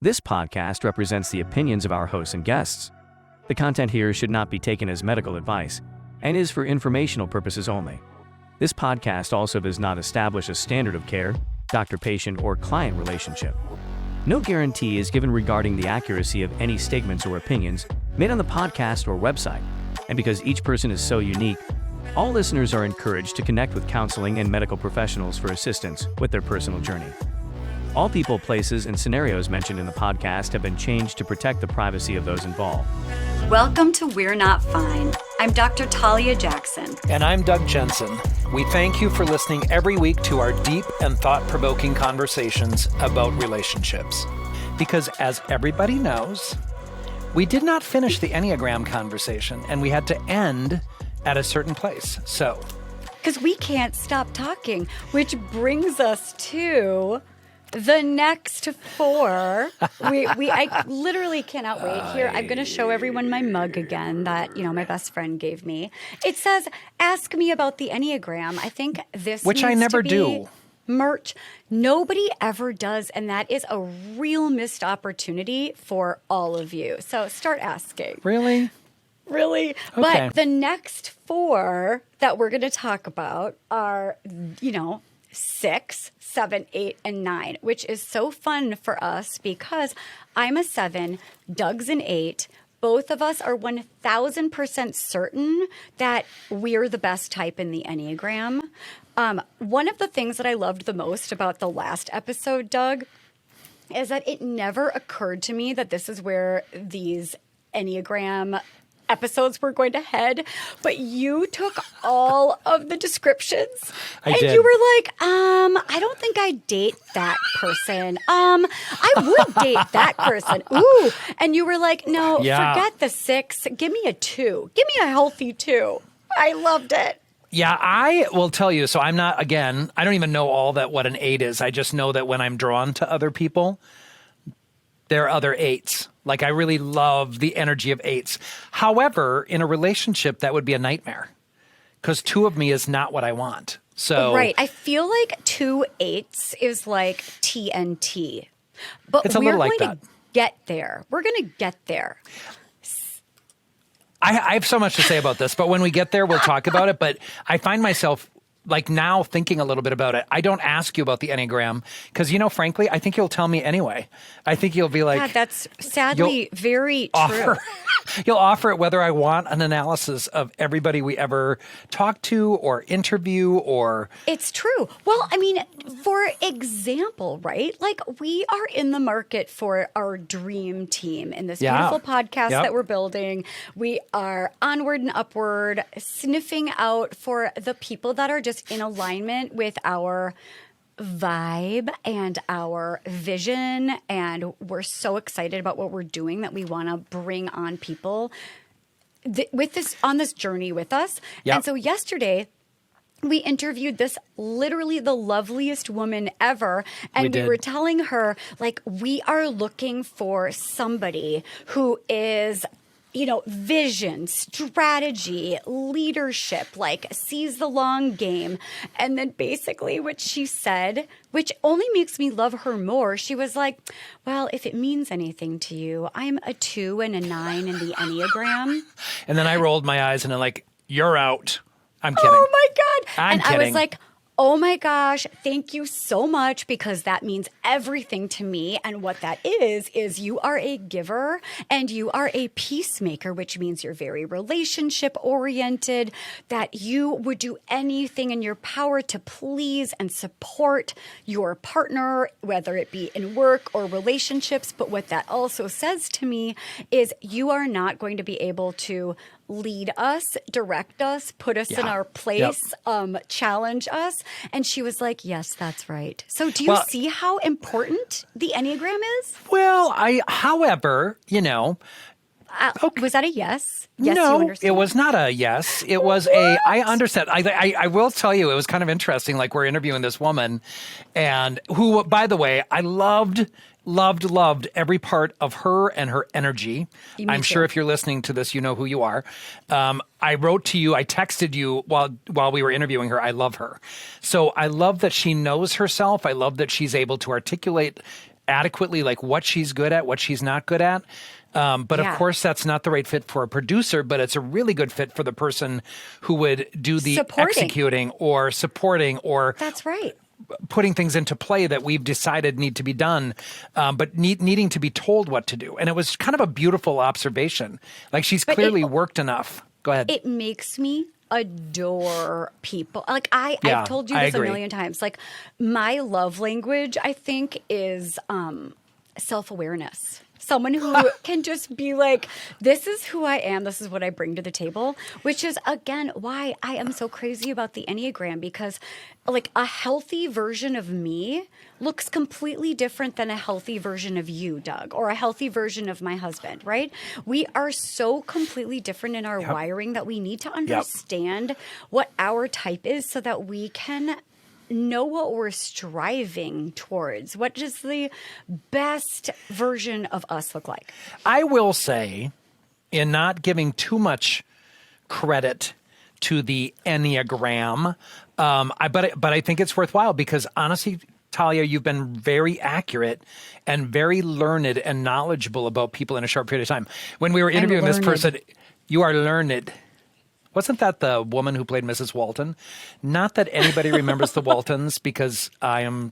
This podcast represents the opinions of our hosts and guests. The content here should not be taken as medical advice and is for informational purposes only. This podcast also does not establish a standard of care, doctor-patient, or client relationship. No guarantee is given regarding the accuracy of any statements or opinions made on the podcast or website. And because each person is so unique, all listeners are encouraged to connect with counseling and medical professionals for assistance with their personal journey. All people, places, and scenarios mentioned in the podcast have been changed to protect the privacy of those involved. Welcome to We're Not Fine. I'm Dr. Talia Jackson. And I'm Doug Jensen. We thank you for listening every week to our deep and thought-provoking conversations about relationships. Because as everybody knows, we did not finish the Enneagram conversation, and we had to end at a certain place. So, because we can't stop talking, which brings us to the next four. I literally cannot wait. Here, I'm going to show everyone my mug again that, my best friend gave me. It says, ask me about the Enneagram. I think this which I never do. Merch. Nobody ever does, and that is a real missed opportunity for all of you. So start asking. Really? Really? Okay. But the next four that we're going to talk about are, 6, 7, 8, and 9, which is so fun for us because I'm a 7, Doug's an 8. Both of us are 1,000% certain that we're the best type in the Enneagram. One of the things that I loved the most about the last episode, Doug, is that it never occurred to me that this is where these Enneagram episodes were going to head, but you took all of the descriptions and did. You were like, I don't think I'd date that person. I would date that person. Ooh. And you were like, no, forget the 6. Give me a 2. Give me a healthy 2. I loved it. Yeah, I will tell you. So I'm not, again, I don't even know what an 8 is. I just know that when I'm drawn to other people, there are other 8s. Like, I really love the energy of 8s. However, in a relationship, that would be a nightmare because 2 of me is not what I want. So right. I feel like 2 8s is like TNT. But it's a little like that. Get there. We're going to get there. I have so much to say about this, but when we get there, we'll talk about it. But I find myself like now thinking a little bit about it. I don't ask you about the Enneagram because, frankly, I think you'll tell me anyway. I think you'll be like... Yeah, that's sadly very true. You'll offer it whether I want an analysis of everybody we ever talk to or interview or... It's true. Well, I mean, for example, right? Like, we are in the market for our dream team in this beautiful podcast that we're building. We are onward and upward, sniffing out for the people that are just in alignment with our vibe and our vision, and we're so excited about what we're doing that we want to bring on people with this on this journey with us. Yep. And so yesterday we interviewed this literally the loveliest woman ever, and we were telling her, like, we are looking for somebody who is vision, strategy, leadership, like sees the long game. And then basically what she said, which only makes me love her more, she was like, well, if it means anything to you, I'm a 2 and a 9 in the Enneagram. And then I rolled my eyes and I'm like, you're out. I'm kidding. Oh my God. I'm kidding. I was like, oh my gosh, thank you so much, because that means everything to me. And what that is you are a giver and you are a peacemaker, which means you're very relationship oriented, that you would do anything in your power to please and support your partner, whether it be in work or relationships. But what that also says to me is you are not going to be able to lead us, direct us, put us in our place, challenge us. And she was like, yes, that's right. So do you see how important the Enneagram is? Well, however, was that a yes? Yes, no, it was not a yes. It was I understand. I will tell you, it was kind of interesting. Like, we're interviewing this woman, and who, by the way, I loved every part of her and her energy. I'm sure if you're listening to this, you know who you are. I wrote to you, I texted you while we were interviewing her. I love her. So I love that she knows herself. I love that she's able to articulate adequately like what she's good at, what she's not good at. But of Yeah. course, that's not the right fit for a producer, but it's a really good fit for the person who would do the Supporting. executing or supporting or That's right. putting things into play that we've decided need to be done, but needing to be told what to do. And it was kind of a beautiful observation. Like she's clearly worked enough. Go ahead. It makes me adore people. Like Yeah, I've told you I this a agree. million times. Like my love language, I think, is self-awareness. Someone who can just be like, this is who I am. This is what I bring to the table, which is, again, why I am so crazy about the Enneagram, because like a healthy version of me looks completely different than a healthy version of you, Doug, or a healthy version of my husband, right? We are so completely different in our wiring that we need to understand what our type is so that we can know what we're striving towards. What does the best version of us look like? I will say, in not giving too much credit to the Enneagram, but I think it's worthwhile because honestly, Talia, you've been very accurate and very learned and knowledgeable about people in a short period of time. When we were interviewing this person, you are learned. Wasn't that the woman who played Mrs. Walton? Not that anybody remembers the Waltons because I am,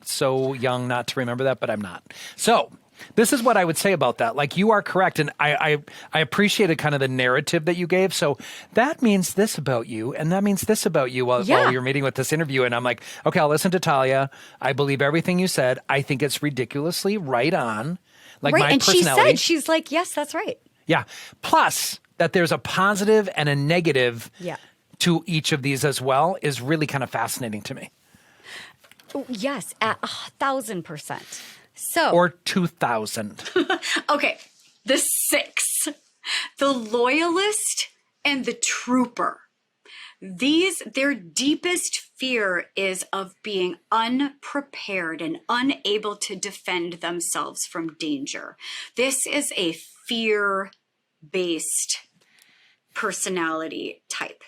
so young not to remember that, but I'm not. So this is what I would say about that. Like, you are correct, and I appreciated kind of the narrative that you gave. So that means this about you, and that means this about you while you're meeting with this interview. And I'm like, okay, I'll listen to Talia. I believe everything you said. I think it's ridiculously right on. Like my and personality. she's like, yes, that's right. Yeah. Plus, that there's a positive and a negative to each of these as well is really kind of fascinating to me. Yes, at 1,000%. So, or 2,000. okay, the 6, the loyalist and the trooper. Their deepest fear is of being unprepared and unable to defend themselves from danger. This is a fear-based personality type.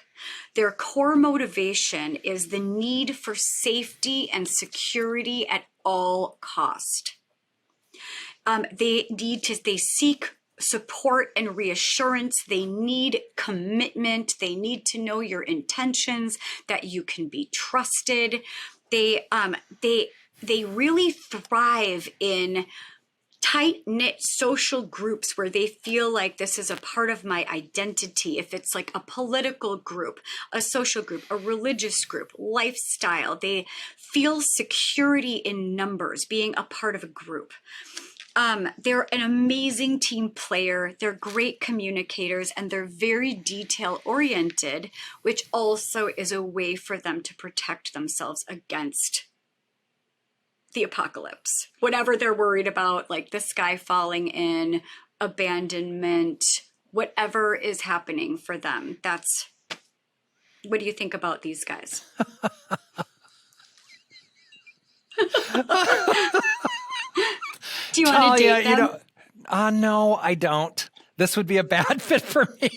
Their core motivation is the need for safety and security at all cost. They seek support and reassurance. They need commitment. They need to know your intentions, that you can be trusted. They really thrive in tight-knit social groups where they feel like this is a part of my identity. If it's like a political group, a social group, a religious group, lifestyle, they feel security in numbers, being a part of a group. They're an amazing team player. They're great communicators, and they're very detail-oriented, which also is a way for them to protect themselves against the apocalypse. Whatever they're worried about, like the sky falling in, abandonment, whatever is happening for them. What do you think about these guys? Do you want to date them? No, I don't. This would be a bad fit for me.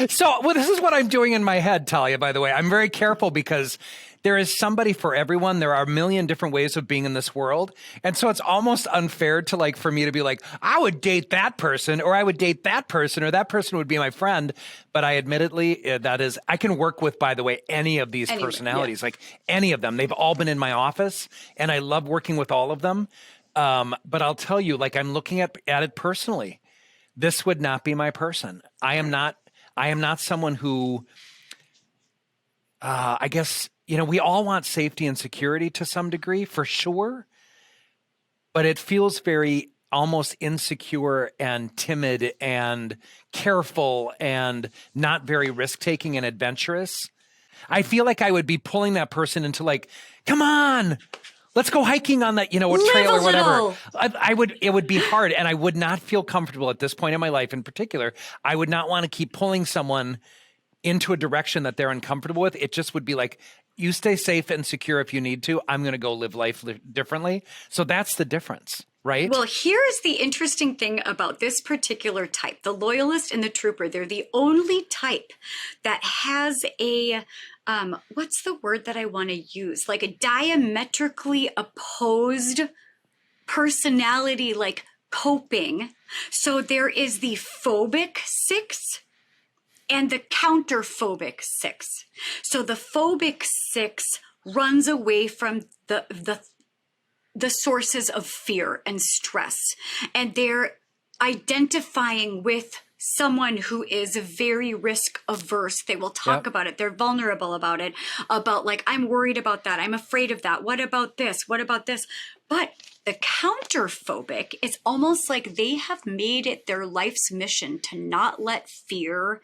So, this is what I'm doing in my head, Talia, by the way. I'm very careful because there is somebody for everyone. There are a million different ways of being in this world. And so it's almost unfair to for me to be like, I would date that person, or I would date that person, or that person would be my friend. But I admittedly, I can work with, by the way, any of these personalities, like any of them. They've all been in my office, and I love working with all of them. But I'll tell you, I'm looking at it personally. This would not be my person. I am not someone who, I guess, we all want safety and security to some degree, for sure. But it feels very almost insecure and timid and careful and not very risk-taking and adventurous. I feel like I would be pulling that person into come on, let's go hiking on that, trail or whatever. It would be hard, and I would not feel comfortable at this point in my life in particular. I would not want to keep pulling someone into a direction that they're uncomfortable with. It just would be like, you stay safe and secure if you need to. I'm going to go live life differently. So that's the difference, right? Well, here's the interesting thing about this particular type, the loyalist and the trooper. They're the only type that has a, what's the word that I want to use? Like a diametrically opposed personality, like coping. So there is the phobic 6 and the counterphobic 6. So the phobic 6 runs away from the sources of fear and stress. And they're identifying with someone who is very risk averse. They will talk about it. They're vulnerable about it, about like, I'm worried about that. I'm afraid of that. What about this? What about this? But the counterphobic is almost like they have made it their life's mission to not let fear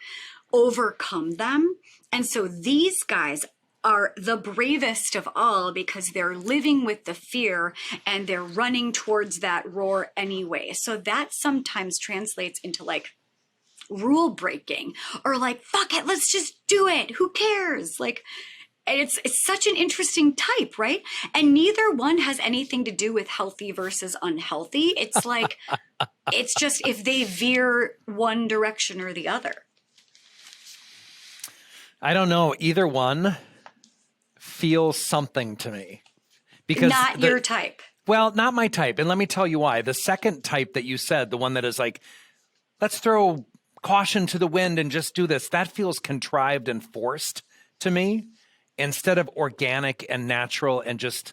overcome them. And so these guys are the bravest of all because they're living with the fear and they're running towards that roar anyway. So that sometimes translates into like rule breaking or like, fuck it, let's just do it. Who cares? Like, and it's such an interesting type, right? And neither one has anything to do with healthy versus unhealthy. It's like, it's just if they veer one direction or the other. I don't know. Either one feels something to me. Because not your type. Well, not my type. And let me tell you why. The second type that you said, the one that is like, let's throw caution to the wind and just do this, that feels contrived and forced to me instead of organic and natural and just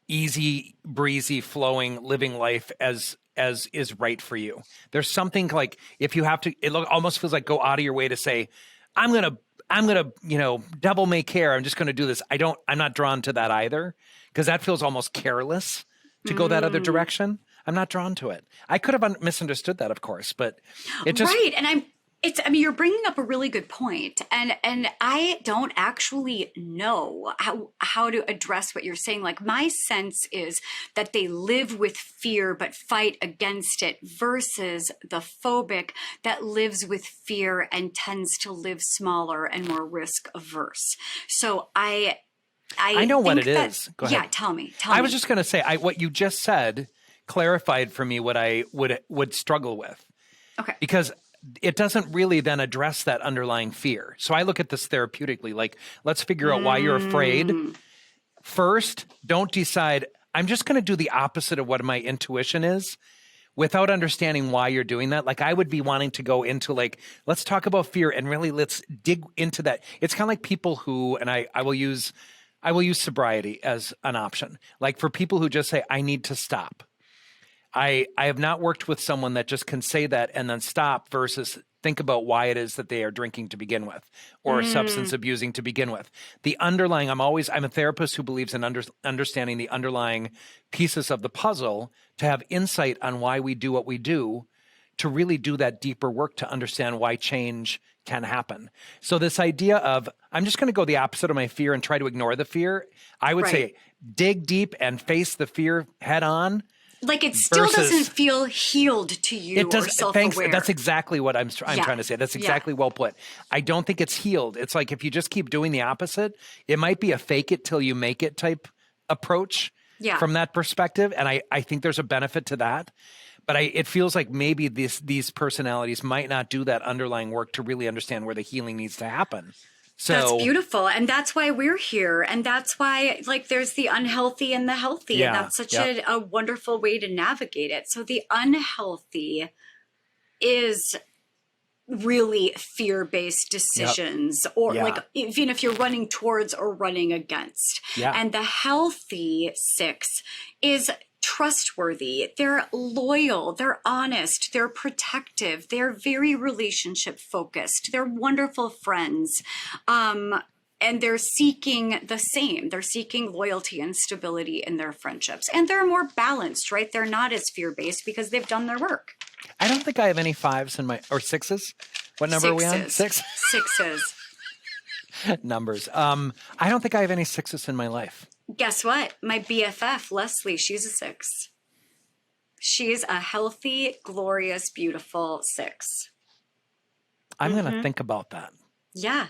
easy, breezy, flowing, living life as is right for you. There's something like if you have to, it almost feels like go out of your way to say, I'm going to, you know, devil may care. I'm just going to do this. I'm not drawn to that either because that feels almost careless to go that other direction. I'm not drawn to it. I could have misunderstood that, of course, but it just right. And I mean, you're bringing up a really good point, and I don't actually know how to address what you're saying. Like my sense is that they live with fear but fight against it, versus the phobic that lives with fear and tends to live smaller and more risk averse. So I know what think it that, is. Go ahead. Yeah, tell me. I was just going to say, what you just said clarified for me what I would struggle with. Okay. Because it doesn't really then address that underlying fear. So I look at this therapeutically, like, let's figure out why you're afraid. First, don't decide, I'm just going to do the opposite of what my intuition is without understanding why you're doing that. Like I would be wanting to go into like, let's talk about fear and really let's dig into that. It's kind of like people who, and I will use sobriety as an option. Like for people who just say, I need to stop. I have not worked with someone that just can say that and then stop versus think about why it is that they are drinking to begin with or substance abusing to begin with. The underlying, I'm a therapist who believes in understanding the underlying pieces of the puzzle to have insight on why we do what we do, to really do that deeper work to understand why change can happen. So this idea of, I'm just going to go the opposite of my fear and try to ignore the fear. I would say dig deep and face the fear head on. Like it still doesn't feel healed to you or self-aware. Thanks. That's exactly what I'm trying to say. That's exactly well put. I don't think it's healed. It's like if you just keep doing the opposite, it might be a fake it till you make it type approach from that perspective. And I think there's a benefit to that. But it feels like maybe these personalities might not do that underlying work to really understand where the healing needs to happen. So that's beautiful. And that's why we're here. And that's why like there's the unhealthy and the healthy. Yeah, and that's such a wonderful way to navigate it. So the unhealthy is really fear-based decisions or like even if you're running towards or running against. And the healthy 6 is trustworthy, they're loyal, they're honest, they're protective, they're very relationship focused, they're wonderful friends, and they're seeking the same. They're seeking loyalty and stability in their friendships, and they're more balanced, right? They're not as fear-based because they've done their work. I don't think I have any 5s in my, or 6s. What number are we on? 6? 6s. Numbers. I don't think I have any 6s in my life. Guess what? My BFF, Leslie, she's a 6. She's a healthy, glorious, beautiful 6. I'm going to think about that. Yeah.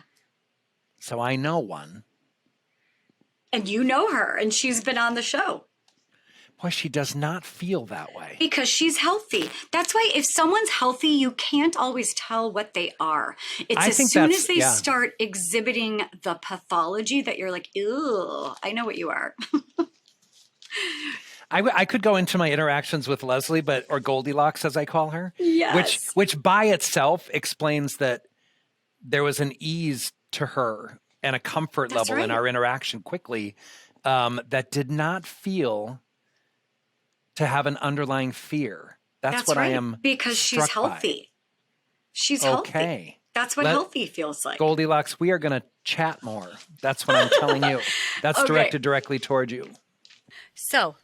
So I know one. And you know her, and she's been on the show. Boy, she does not feel that way. Because she's healthy. That's why if someone's healthy, you can't always tell what they are. It's as soon as they start exhibiting the pathology that you're like, ew, I know what you are. I could go into my interactions with Leslie, or Goldilocks, as I call her. Yes. Which by itself explains that there was an ease to her and a comfort That's level in right. our interaction quickly that did not feel to have an underlying fear. That's what right. I am because she's struck by. healthy. She's healthy. Okay. That's what healthy feels like. Goldilocks, we are going to chat more. That's what I'm telling you. That's Okay. directed directly toward you. So,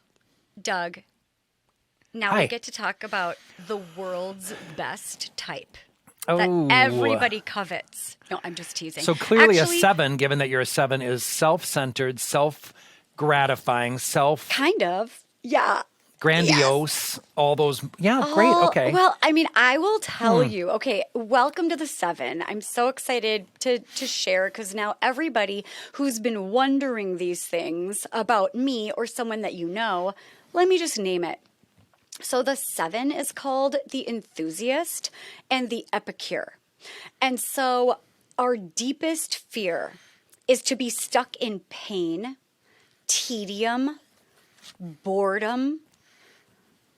Doug, now Hi. we get to talk about the world's best type Oh. that everybody covets. No, I'm just teasing. So clearly Actually, a 7, given that you're a 7, is self-centered, self-gratifying, kind of. Yeah. grandiose, all those. Yeah, great. Okay. Well, I mean, I will tell you. Okay, welcome to the 7. I'm so excited to share because now everybody who's been wondering these things about me or someone that you know, let me just name it. So the 7 is called the enthusiast and the epicure. And so our deepest fear is to be stuck in pain, tedium, boredom,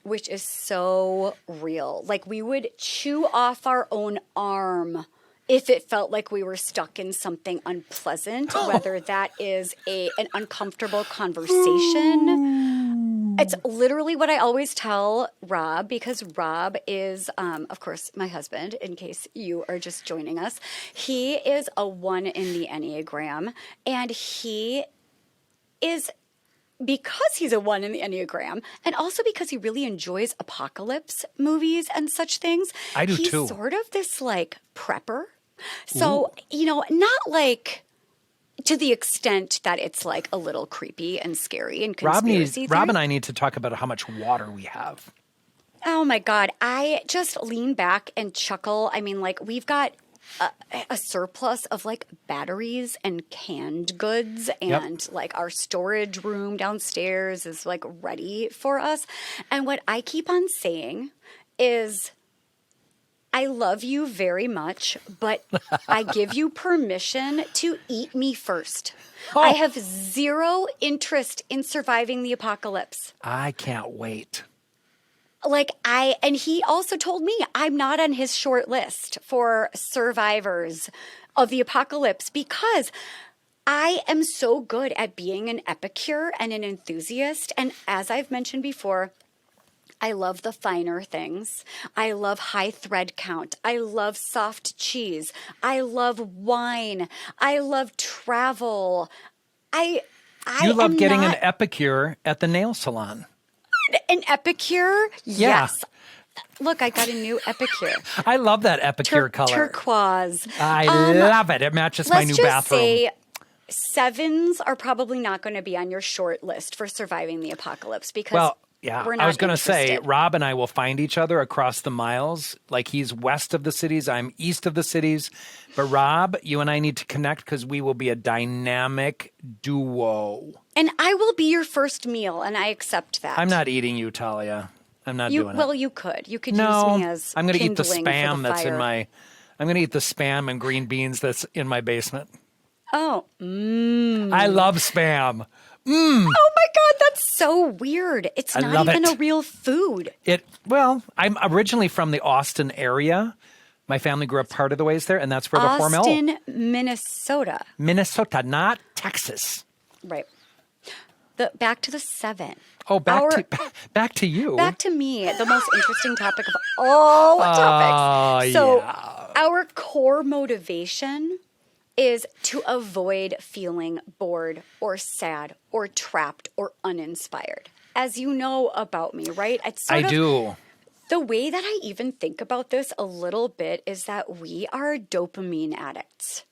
which is so real. Like we would chew off our own arm if it felt like we were stuck in something unpleasant, whether that is an uncomfortable conversation. It's literally what I always tell Rob, because Rob is, of course, my husband, in case you are just joining us. He is a 1 in the Enneagram, and he is, because he's a 1 in the Enneagram, and also because he really enjoys apocalypse movies and such things. I do he's too. Sort of this like prepper. So, not like to the extent that it's like a little creepy and scary and conspiracy Rob theory. and I need to talk about how much water we have. Oh my God. I just lean back and chuckle. I mean, like, we've got a surplus of like batteries and canned goods, and like our storage room downstairs is like ready for us. And what I keep on saying is, I love you very much, but I give you permission to eat me first. I have zero interest in surviving the apocalypse. I can't wait. And he also told me I'm not on his short list for survivors of the apocalypse because I am so good at being an epicure and an enthusiast. And as I've mentioned before, I love the finer things. I love high thread count. I love soft cheese. I love wine. I love travel. I You love am getting not an epicure at the nail salon. an epicure. Yeah. Yes. Look, I got a new epicure. I love that epicure color. Turquoise. I love it. It matches my Let's new just bathroom. say 7s are probably not going to be on your short list for surviving the apocalypse because we're not I was going to say, interested. Rob and I will find each other across the miles. Like he's west of the cities, I'm east of the cities. But Rob, you and I need to connect because we will be a dynamic duo. And I will be your first meal, and I accept that. I'm not eating you, Talia. I'm not doing it. Well, you could. You could No, use me as I'm going to eat the kindling for spam the that's in fire. my. I'm going to eat the spam and green beans that's in my basement. Oh. I love spam. Oh my God, that's so weird. It's I not love even it. a real food. I'm originally from the Austin area. My family grew up part of the ways there, and that's where the Hormel. Austin, Minnesota. Minnesota, not Texas. Right. Back to the 7. Oh, back to you. Back to me, the most interesting topic of all topics. So, our core motivation is to avoid feeling bored or sad or trapped or uninspired. As you know about me, right? I do. The way that I even think about this a little bit is that we are dopamine addicts.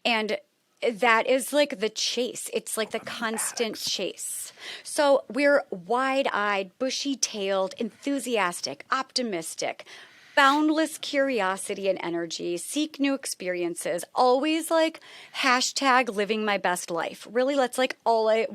And that is like the chase. It's like the constant chase. So we're wide-eyed, bushy-tailed, enthusiastic, optimistic, boundless curiosity and energy, seek new experiences, always like hashtag living my best life. Really, that's like all I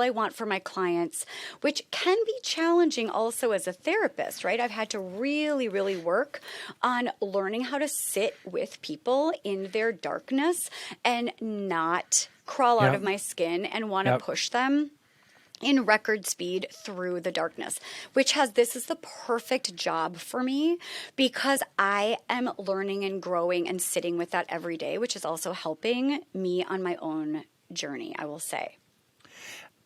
want for my clients, which can be challenging also as a therapist, right? I've had to really, really work on learning how to sit with people in their darkness and not crawl out of my skin and want to push them in record speed through the darkness, this is the perfect job for me because I am learning and growing and sitting with that every day, which is also helping me on my own journey, I will say.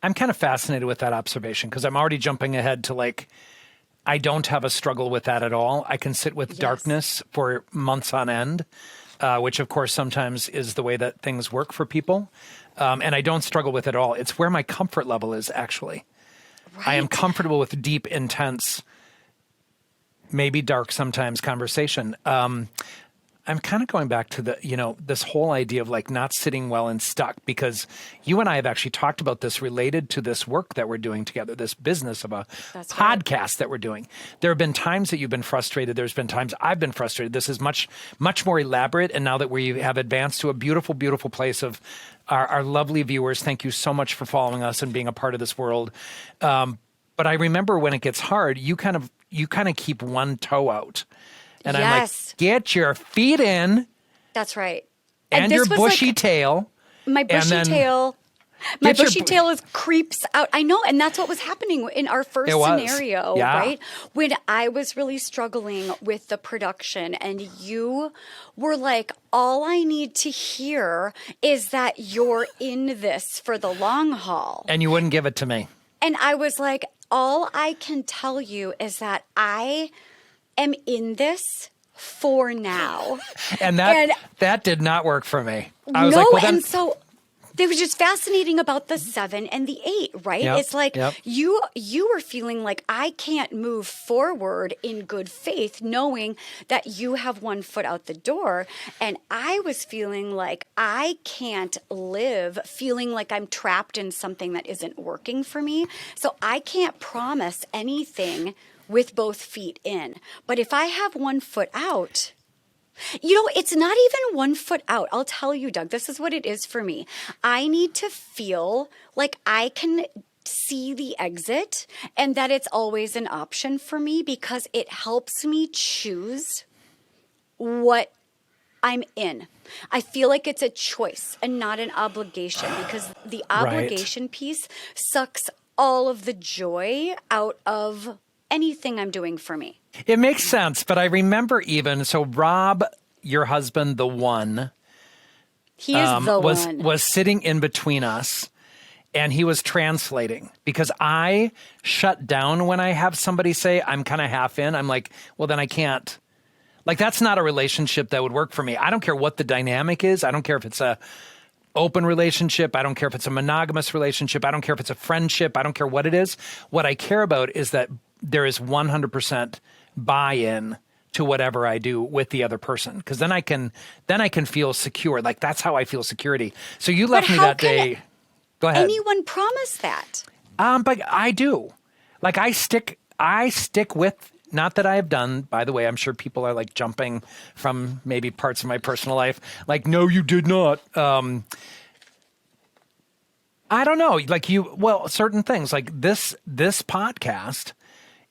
I'm kind of fascinated with that observation because I'm already jumping ahead to like, I don't have a struggle with that at all. I can sit with darkness for months on end, which of course sometimes is the way that things work for people. And I don't struggle with it at all. It's where my comfort level is actually. Right. I am comfortable with deep, intense, maybe dark sometimes conversation. I'm kind of going back to the, this whole idea of like not sitting well and stuck, because you and I have actually talked about this related to this work that we're doing together, this business of a podcast that we're doing. There have been times that you've been frustrated. There's been times I've been frustrated. This is much, much more elaborate. And now that we have advanced to a beautiful, beautiful place of our lovely viewers, thank you so much for following us and being a part of this world. But I remember when it gets hard, you kind of keep one toe out. And I'm like, get your feet in. That's right. And your bushy tail. My bushy tail. My bushy tail creeps out. I know. And that's what was happening in our first scenario, right? When I was really struggling with the production and you were like, all I need to hear is that you're in this for the long haul. And you wouldn't give it to me. And I was like, all I can tell you is that I am in this for now. And that did not work for me. I was and so it was just fascinating about the 7 and the 8, right? Yep, it's like you were feeling like I can't move forward in good faith knowing that you have one foot out the door. And I was feeling like I can't live feeling like I'm trapped in something that isn't working for me. So I can't promise anything with both feet in. But if I have one foot out, it's not even one foot out. I'll tell you, Doug, this is what it is for me. I need to feel like I can see the exit and that it's always an option for me because it helps me choose what I'm in. I feel like it's a choice and not an obligation because the obligation piece sucks all of the joy out of anything I'm doing for me. It makes sense, but I remember so Rob, your husband, the one, he is the one, was sitting in between us and he was translating because I shut down when I have somebody say I'm kind of half in. I'm like, well, then I can't. Like, that's not a relationship that would work for me. I don't care what the dynamic is. I don't care if it's a open relationship. I don't care if it's a monogamous relationship. I don't care if it's a friendship. I don't care what it is. What I care about is that there is 100% buy-in to whatever I do with the other person. Because then I can feel secure. Like, that's how I feel security. So you left me that day. Go ahead. Anyone promise that? But I do. Like, I stick with, not that I have done, by the way, I'm sure people are like jumping from maybe parts of my personal life. Like, no, you did not. I don't know. Like certain things like this podcast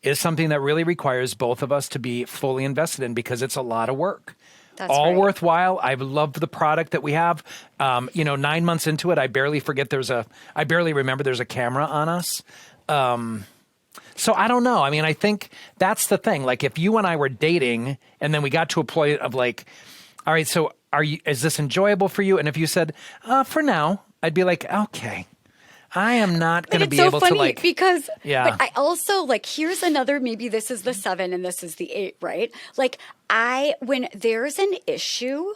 is something that really requires both of us to be fully invested in because it's a lot of work. That's all right. worthwhile. I love the product that we have. 9 months into it, I barely remember there's a camera on us. So I don't know. I mean, I think that's the thing. Like, if you and I were dating and then we got to a point of like, all right, so is this enjoyable for you? And if you said, for now, I'd be like, okay. I am not going to be able to like, because, but I also like, here's another, maybe this is the 7 and this is the 8, right? Like when there's an issue,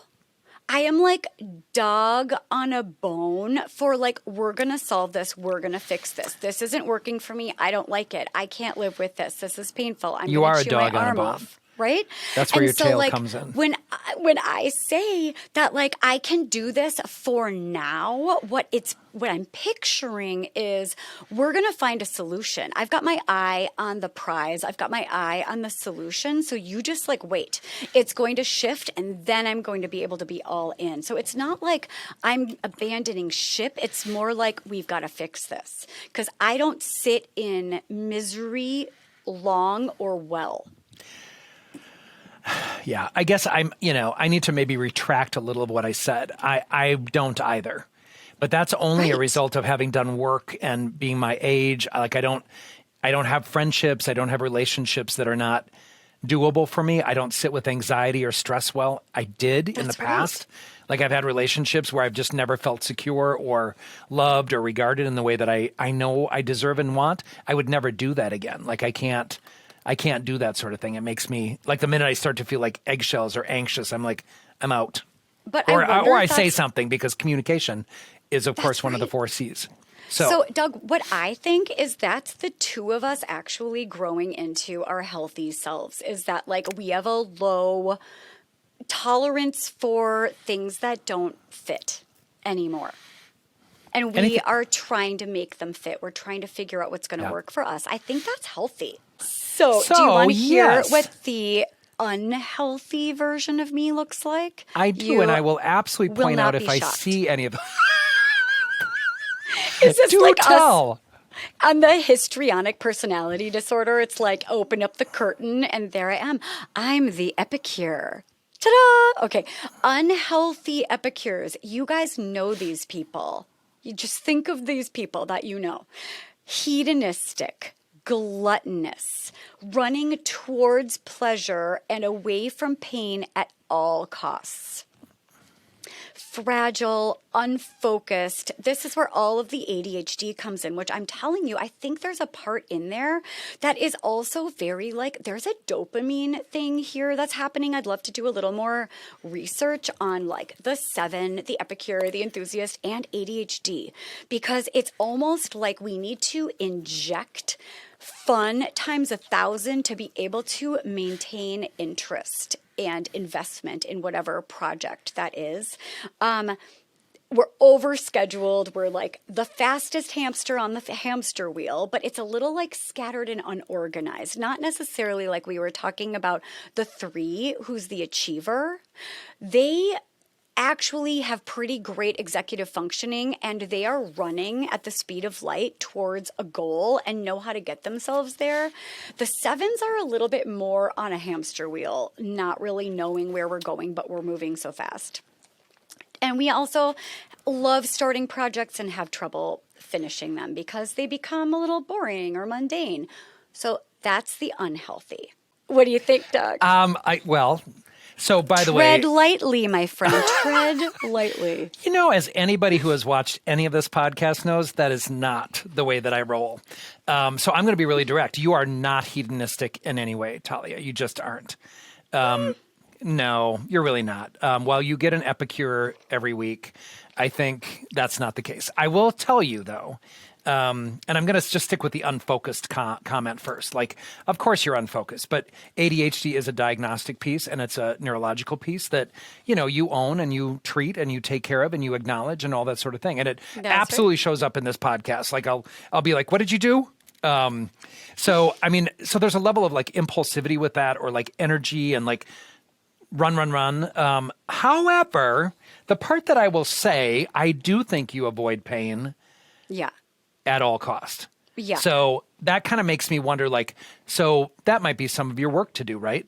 I am like dog on a bone for like, we're going to solve this. We're going to fix this. This isn't working for me. I don't like it. I can't live with this. This is painful. I'm going to chew my arm off. Right? That's where your tail comes in. When I say that, like, I can do this for now, what I'm picturing is we're going to find a solution. I've got my eye on the prize. I've got my eye on the solution. So you just like, wait, it's going to shift and then I'm going to be able to be all in. So it's not like I'm abandoning ship. It's more like we've got to fix this because I don't sit in misery long or well. Yeah, I guess I need to maybe retract a little of what I said. I don't either. But that's only a Right. result of having done work and being my age. Like I don't have friendships. I don't have relationships that are not doable for me. I don't sit with anxiety or stress well. I did in the That's right. past. Like I've had relationships where I've just never felt secure or loved or regarded in the way that I know I deserve and want. I would never do that again. Like I can't do that sort of thing. It makes me like the minute I start to feel like eggshells or anxious, I'm like, I'm out. But Or I wonder I if say that's- something because communication is, of course, one of the right. 4 C's. So, Doug, what I think is that's the two of us actually growing into our healthy selves is that like we have a low tolerance for things that don't fit anymore. And we are trying to make them fit. We're trying to figure out what's going to work for us. I think that's healthy. So do you want to hear yes. what the unhealthy version of me looks like? I do, You and I will absolutely will point not out if be I shocked. see any of them. Is this Do like us tell. on the histrionic personality disorder? It's like open up the curtain and there I am. I'm the epicure. Ta-da! Okay, unhealthy epicures. You guys know these people. You just think of these people that you know. Hedonistic, gluttonous, running towards pleasure and away from pain at all costs. Fragile, unfocused. This is where all of the ADHD comes in, which I'm telling you, I think there's a part in there that is also very like, there's a dopamine thing here that's happening. I'd love to do a little more research on like the 7, the epicure, the enthusiast, and ADHD, because it's almost like we need to inject fun times 1,000 to be able to maintain interest and investment in whatever project that is. We're overscheduled. We're like the fastest hamster on the hamster wheel, but it's a little like scattered and unorganized. Not necessarily like we were talking about the 3, who's the achiever. They actually have pretty great executive functioning and they are running at the speed of light towards a goal and know how to get themselves there. The 7s are a little bit more on a hamster wheel, not really knowing where we're going, but we're moving so fast. And we also love starting projects and have trouble finishing them because they become a little boring or mundane. So that's the unhealthy. What do you think, Doug? So by the way, Tread lightly, my friend. Tread lightly. you know, as anybody who has watched any of this podcast knows, that is not the way that I roll. So I'm going to be really direct. You are not hedonistic in any way, Talia. You just aren't. No, you're really not. While you get an epicure every week, I think that's not the case. I will tell you, though, and I'm going to just stick with the unfocused comment first. Like, of course you're unfocused, but ADHD is a diagnostic piece and it's a neurological piece that, you know, you own and you treat and you take care of and you acknowledge and all that sort of thing. And it absolutely shows up in this podcast. Like, I'll be like, what did you do? So there's a level of like impulsivity with that or like energy and like run. However, the part that I will say, I do think you avoid pain. Yeah. At all cost. Yeah. So that kind of makes me wonder, like, so that might be some of your work to do, right?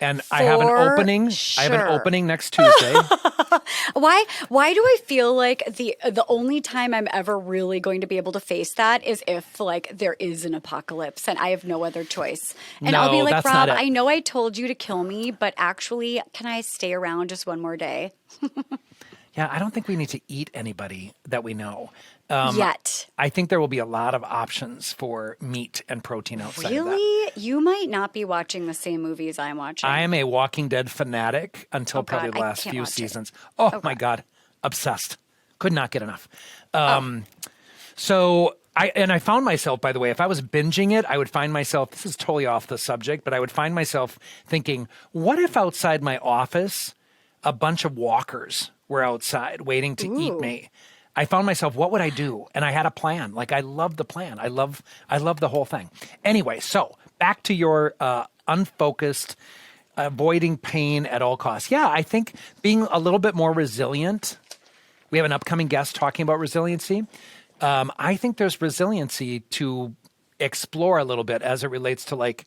And I have an opening. Sure. I have an opening next Tuesday. Why do I feel like the only time I'm ever really going to be able to face that is if like there is an apocalypse and I have no other choice. And I'll be No, like, that's Rob, not it. I know I told you to kill me, but actually, can I stay around just one more day? Yeah, I don't think we need to eat anybody that we know. Yet. I think there will be a lot of options for meat and protein outside of that. Really? You might not be watching the same movies I'm watching. I am a Walking Dead fanatic until probably the I last can't few watch it. seasons. Oh my God. Obsessed. Could not get enough. So I found myself, by the way, if I was binging it, I would find myself, this is totally off the subject, but I would find myself thinking, what if outside my office, a bunch of walkers were outside waiting to eat me? I found myself, what would I do? And I had a plan. Like, I love the plan. I love the whole thing. Anyway, so back to your unfocused, avoiding pain at all costs. Yeah, I think being a little bit more resilient. We have an upcoming guest talking about resiliency. I think there's resiliency to explore a little bit as it relates to like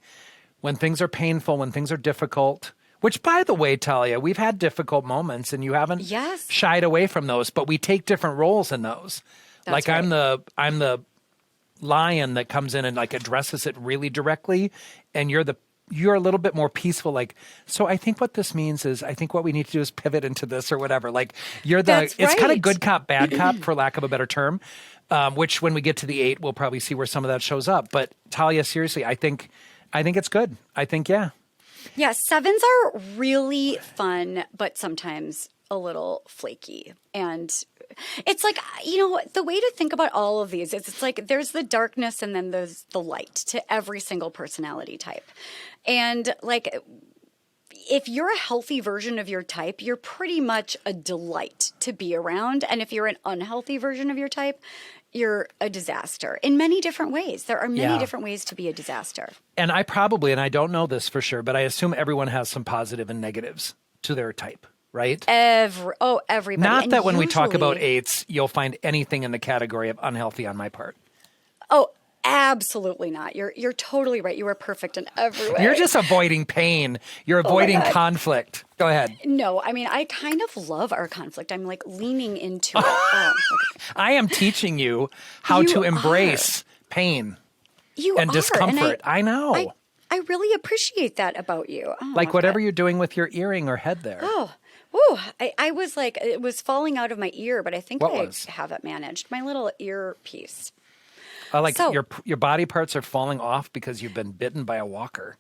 when things are painful, when things are difficult, Which, by the way, Talia, we've had difficult moments and you haven't Yes. shied away from those, but we take different roles in those. That's like right. I'm the lion that comes in and like addresses it really directly, and you're a little bit more peaceful. Like, so I think what this means is I think what we need to do is pivot into this or whatever. Like That's it's kind of right. good cop, bad cop, for lack of a better term. Which when we get to the 8, we'll probably see where some of that shows up. But Talia, seriously, I think it's good. I think, yeah. Yeah, 7s are really fun, but sometimes a little flaky. And it's like, the way to think about all of these is it's like there's the darkness and then there's the light to every single personality type. And like, if you're a healthy version of your type, you're pretty much a delight to be around. And if you're an unhealthy version of your type, you're a disaster in many different ways. There are many Yeah. different ways to be a disaster. And I don't know this for sure, but I assume everyone has some positive and negatives to their type, right? Everybody. Not And that when we talk about usually- 8s, you'll find anything in the category of unhealthy on my part. Oh, absolutely not. You're totally right. You are perfect in every way. You're just avoiding pain. You're avoiding conflict. Go ahead. No, I mean, I kind of love our conflict. I'm like leaning into it. Oh, okay. I am teaching you how You to embrace pain You and are, discomfort. I know. I really appreciate that about you. Oh, like whatever you're doing with your earring or head there. Woo, I was like, it was falling out of my ear, but I think What I was? have it managed. My little earpiece. Like So- your body parts are falling off because you've been bitten by a walker.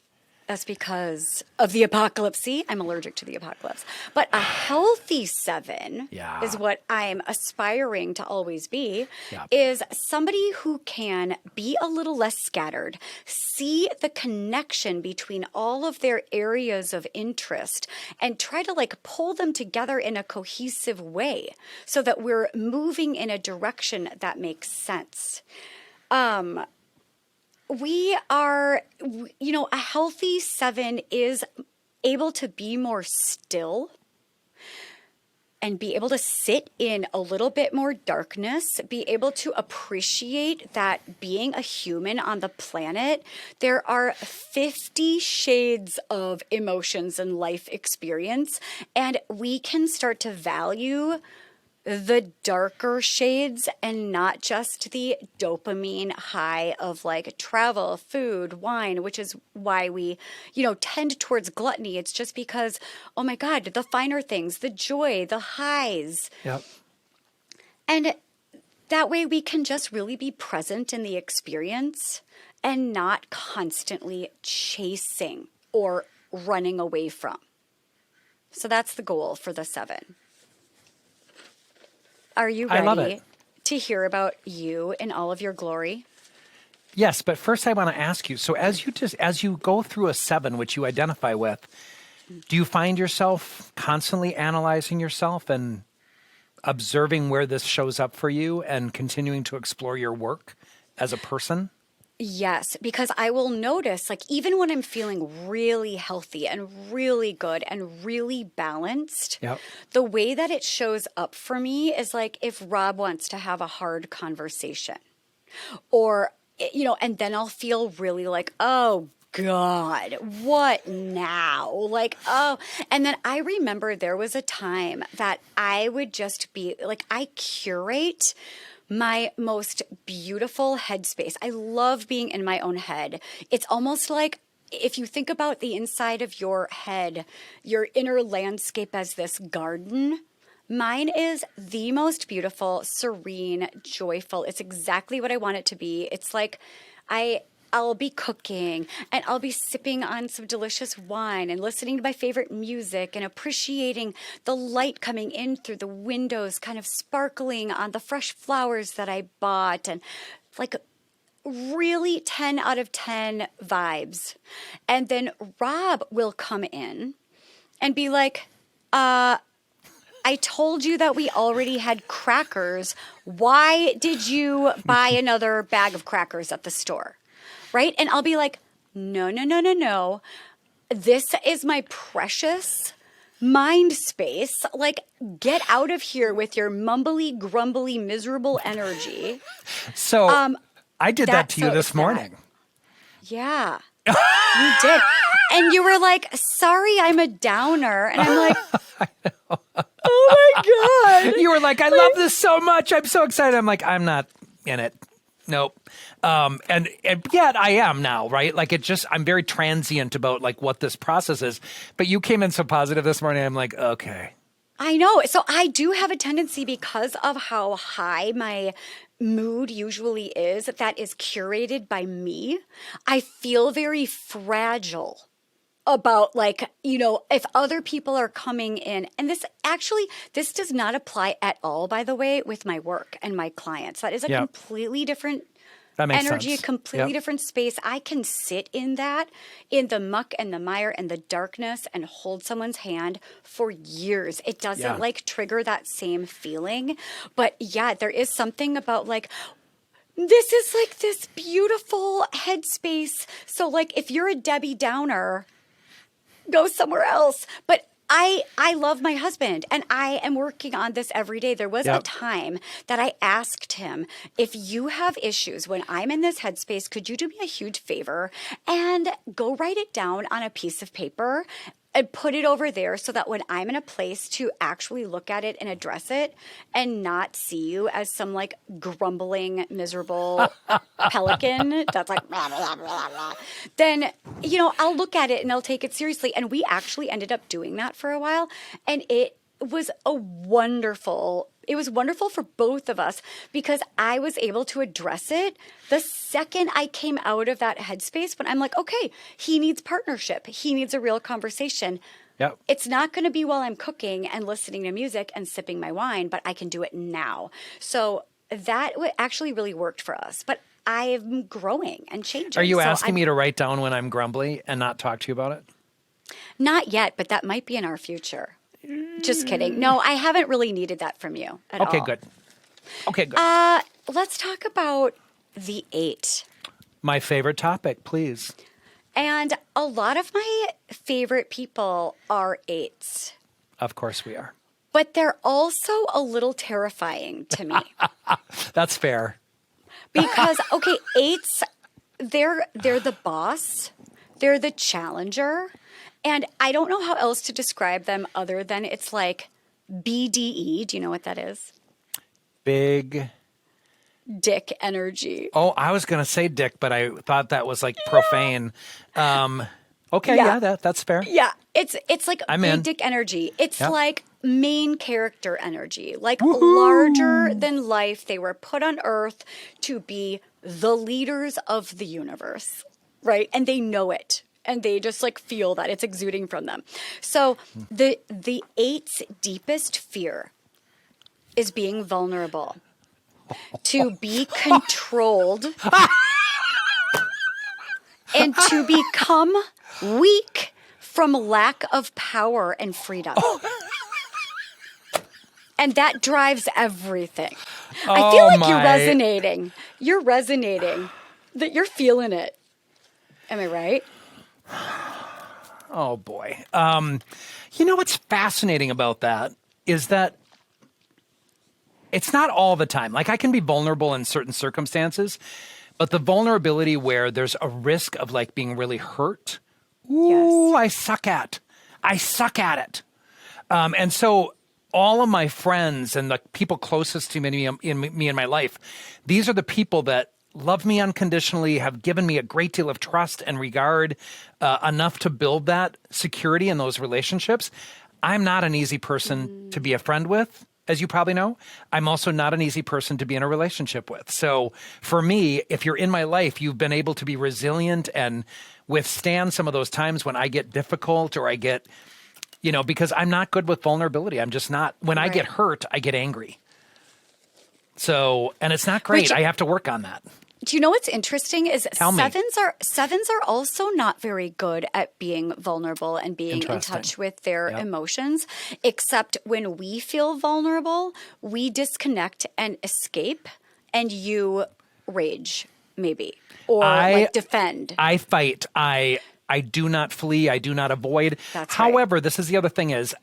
That's because of the apocalypse. See, I'm allergic to the apocalypse. But a healthy 7 Yeah. is what I'm aspiring to always be, Yeah. is somebody who can be a little less scattered, see the connection between all of their areas of interest, and try to like pull them together in a cohesive way so that we're moving in a direction that makes sense. We are, a healthy 7 is able to be more still and be able to sit in a little bit more darkness, be able to appreciate that being a human on the planet, there are 50 shades of emotions and life experience, and we can start to value the darker shades and not just the dopamine high of like travel, food, wine, which is why we, tend towards gluttony. It's just because, oh my God, the finer things, the joy, the highs. Yep. And that way we can just really be present in the experience and not constantly chasing or running away from. So that's the goal for the 7. Are you I love ready it. to hear about you in all of your glory? Yes, but first I want to ask you, so as you go through a 7, which you identify with, do you find yourself constantly analyzing yourself and observing where this shows up for you and continuing to explore your work as a person? Yes, because I will notice, like, even when I'm feeling really healthy and really good and really balanced, Yep. the way that it shows up for me is like if Rob wants to have a hard conversation or, and then I'll feel really like, oh, God, what now? Like, oh, and then I remember there was a time that I would just be like, I curate my most beautiful headspace. I love being in my own head. It's almost like if you think about the inside of your head, your inner landscape as this garden, mine is the most beautiful, serene, joyful. It's exactly what I want it to be. It's like I'll be cooking and I'll be sipping on some delicious wine and listening to my favorite music and appreciating the light coming in through the windows, kind of sparkling on the fresh flowers that I bought, and like really 10 out of 10 vibes. And then Rob will come in and be like, I told you that we already had crackers. Why did you buy another bag of crackers at the store? Right? And I'll be like, no. This is my precious mind space. Like, get out of here with your mumbly, grumbly, miserable energy. So I did that that's to you so this sad. morning. Yeah. You did. And you were like, sorry, I'm a downer. And I'm like, oh my God. You were like, I love this so much. I'm so excited. I'm like, I'm not in it. Nope. And yet I am now, right? Like I'm very transient about like what this process is. But you came in so positive this morning. I'm like, okay. I know. So I do have a tendency, because of how high my mood usually is, that is curated by me. I feel very fragile about, like, if other people are coming in, and this does not apply at all, by the way, with my work and my clients. That is a completely different energy, sense. A completely different space. I can sit in the muck and the mire and the darkness and hold someone's hand for years. It doesn't like trigger that same feeling. But yeah, there is something about like, this is like this beautiful headspace. So like, if you're a Debbie Downer, go somewhere else. But I love my husband, and I am working on this every day. There was a time that I asked him, if you have issues when I'm in this headspace, could you do me a huge favor and go write it down on a piece of paper and put it over there, so that when I'm in a place to actually look at it and address it and not see you as some like grumbling, miserable pelican that's like, blah, blah, blah, blah, then, I'll look at it and I'll take it seriously. And we actually ended up doing that for a while. And it was wonderful for both of us, because I was able to address it the second I came out of that headspace, when I'm like, okay, he needs partnership. He needs a real conversation. Yep. It's not going to be while I'm cooking and listening to music and sipping my wine, but I can do it now. So that actually really worked for us. But I'm growing and changing. Are you asking me to write down when I'm grumbly and not talk to you about it? Not yet, but that might be in our future. Just kidding. No, I haven't really needed that from you at all. Okay, good. Let's talk about the 8. My favorite topic, please. And a lot of my favorite people are 8s. Of course we are. But they're also a little terrifying to me. That's fair. Because, okay, 8s, they're the boss. They're the challenger. And I don't know how else to describe them other than it's like BDE. Do you know what that is? Big dick energy. Oh, I was going to say dick, but I thought that was like profane. Okay, that's fair. Yeah, it's like I'm big in. dick energy. It's like main character energy, like larger than life. They were put on Earth to be the leaders of the universe, right? And they know it. And they just like feel that it's exuding from them. So the 8's deepest fear is being vulnerable, to be controlled, and to become weak from lack of power and freedom. And that drives everything. I feel like you're resonating. You're resonating. That you're feeling it. Am I right? Oh, boy. You know what's fascinating about that is that it's not all the time. Like, I can be vulnerable in certain circumstances, but the vulnerability where there's a risk of like being really hurt, ooh, I suck at it. And so all of my friends and the people closest to me in my life, these are the people that love me unconditionally, have given me a great deal of trust and regard, enough to build that security in those relationships. I'm not an easy person to be a friend with, as you probably know. I'm also not an easy person to be in a relationship with. So for me, if you're in my life, you've been able to be resilient and withstand some of those times when I get difficult or I get, because I'm not good with vulnerability. I'm just not. When I get hurt, I get angry. So, and it's not great. I have to work on that. Do you know what's interesting is Tell me. sevens are also not very good at being vulnerable and being in touch with their emotions, except when we feel vulnerable, we disconnect and escape, and you rage maybe or like defend. I fight. I do not flee. I do not avoid. However, this is the other thing is,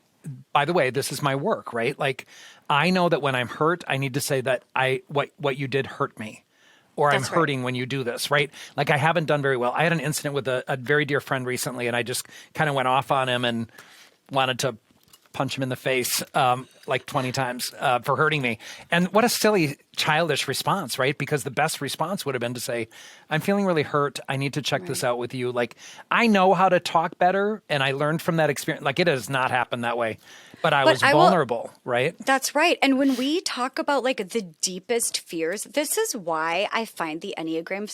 by the way, this is my work, right? Like, I know that when I'm hurt, I need to say that what you did hurt me. or I'm That's right. hurting when you do this, right? Like I haven't done very well. I had an incident with a very dear friend recently, and I just kind of went off on him and wanted to punch him in the face like 20 times for hurting me. And what a silly, childish response, right? Because the best response would have been to say, I'm feeling really hurt. I need to check this out with you. Like, I know how to talk better, and I learned from that experience. Like, it has not happened that way. But I was vulnerable, right? That's right. And when we talk about like the deepest fears, this is why I find the Enneagram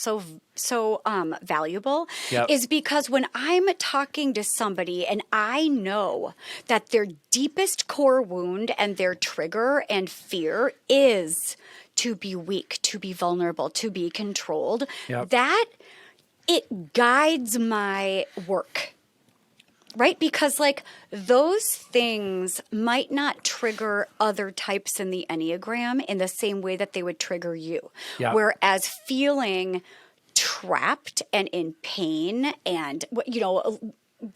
so valuable. Yep. Is because when I'm talking to somebody and I know that their deepest core wound and their trigger and fear is to be weak, to be vulnerable, to be controlled, Yep. that it guides my work. Right? Because like those things might not trigger other types in the Enneagram in the same way that they would trigger you. Yeah. Whereas feeling trapped and in pain and,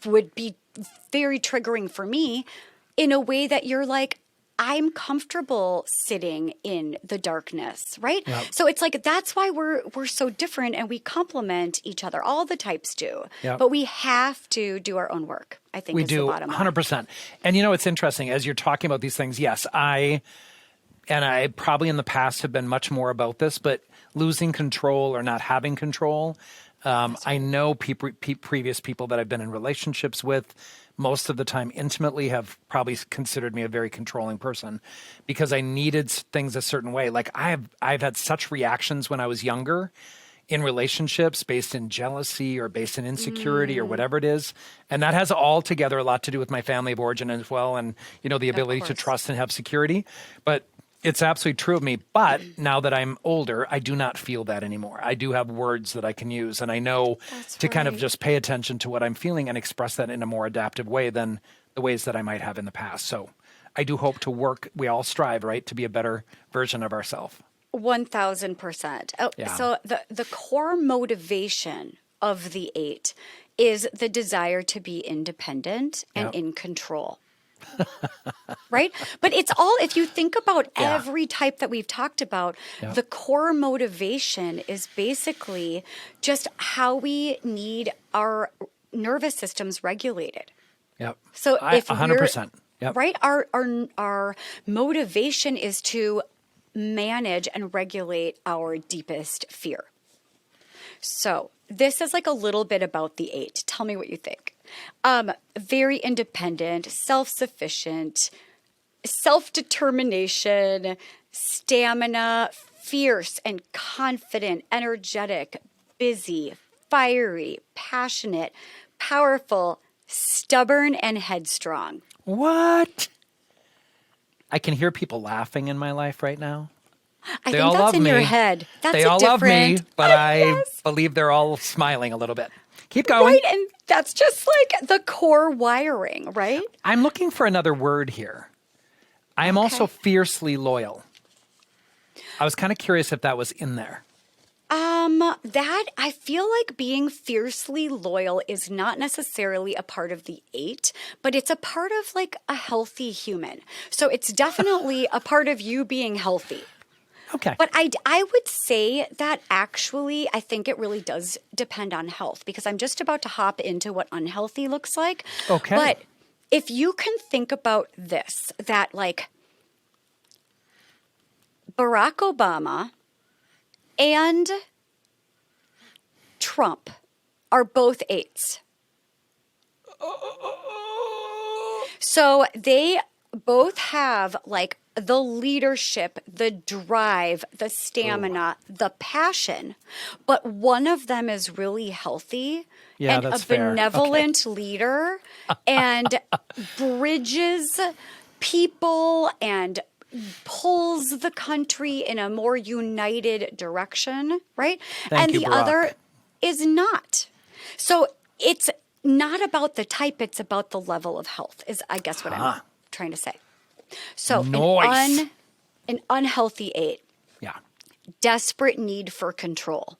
would be very triggering for me in a way that you're like, I'm comfortable sitting in the darkness, right? Yep. So it's like that's why we're so different and we complement each other. All the types do, Yep. but we have to do our own work. I think We is do, the bottom line. 100%. And it's interesting as you're talking about these things. Yes, I probably in the past have been much more about this, but losing control or not having control. I know previous people that I've been in relationships with, most of the time intimately, have probably considered me a very controlling person because I needed things a certain way. Like I've had such reactions when I was younger in relationships based in jealousy or based in insecurity or whatever it is. And that has altogether a lot to do with my family of origin as well. And, the ability to trust and have security. But it's absolutely true of me. But now that I'm older, I do not feel that anymore. I do have words that I can use. And I know to kind of just pay attention to what I'm feeling and express that in a more adaptive way than the ways that I might have in the past. So I do hope to work. We all strive, right, to be a better version of ourselves. 1,000%. Oh, Yeah. So the core motivation of the 8 is the desire to be independent and in control. Right? But it's all, if you think about every type that we've talked about, the core motivation is basically just how we need our nervous systems regulated. Yep. So if 100%. Yep. Right? Our motivation is to manage and regulate our deepest fear. So this is like a little bit about the 8. Tell me what you think. Very independent, self-sufficient, self-determination, stamina, fierce and confident, energetic, busy, fiery, passionate, powerful, stubborn, and headstrong. What? I can hear people laughing in my life right now. I They think all that's love in me. your head. That's They a all love me, different- but I Yes. believe they're all smiling a little bit. Keep going. Right, and that's just like the core wiring, right? I'm looking for another word here. I am also fiercely loyal. I was kind of curious if that was in there. That I feel like being fiercely loyal is not necessarily a part of the 8, but it's a part of like a healthy human. So it's definitely a part of you being healthy. Okay. But I would say that actually, I think it really does depend on health because I'm just about to hop into what unhealthy looks like. Okay. But if you can think about this, that like Barack Obama and Trump are both 8s. So they both have like the leadership, the drive, the stamina, the passion, but one of them is really healthy and a that's fair. benevolent leader and bridges people and pulls the country in a more united direction, right? Thank you, the Barack. other is not. So it's not about the type, it's about the level of health, is I guess what I'm trying to say. So Nice. an unhealthy 8, Yeah. desperate need for control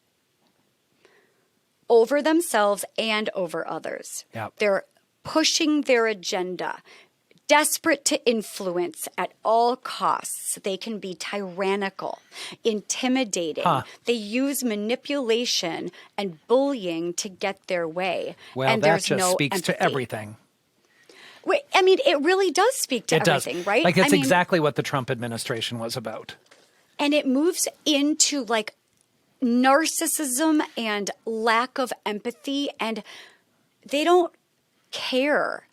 over themselves and over others. Yep. They're pushing their agenda, desperate to influence at all costs. They can be tyrannical, intimidating. They use manipulation and bullying to get their way. Well, and that there's just no speaks empathy. to everything. Wait, I mean, it really does speak to everything, right? Like it's I mean, exactly what the Trump administration was about. And it moves into like narcissism and lack of empathy, and they don't care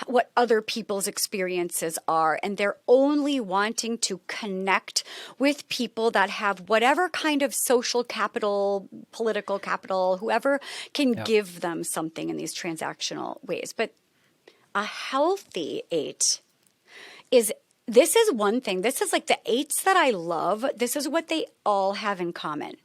what other people's experiences are, and they're only wanting to connect with people that have whatever kind of social capital, political capital, whoever can give them something in these transactional ways. But a healthy 8 is, this is one thing, this is like the 8s that I love, this is what they all have in common.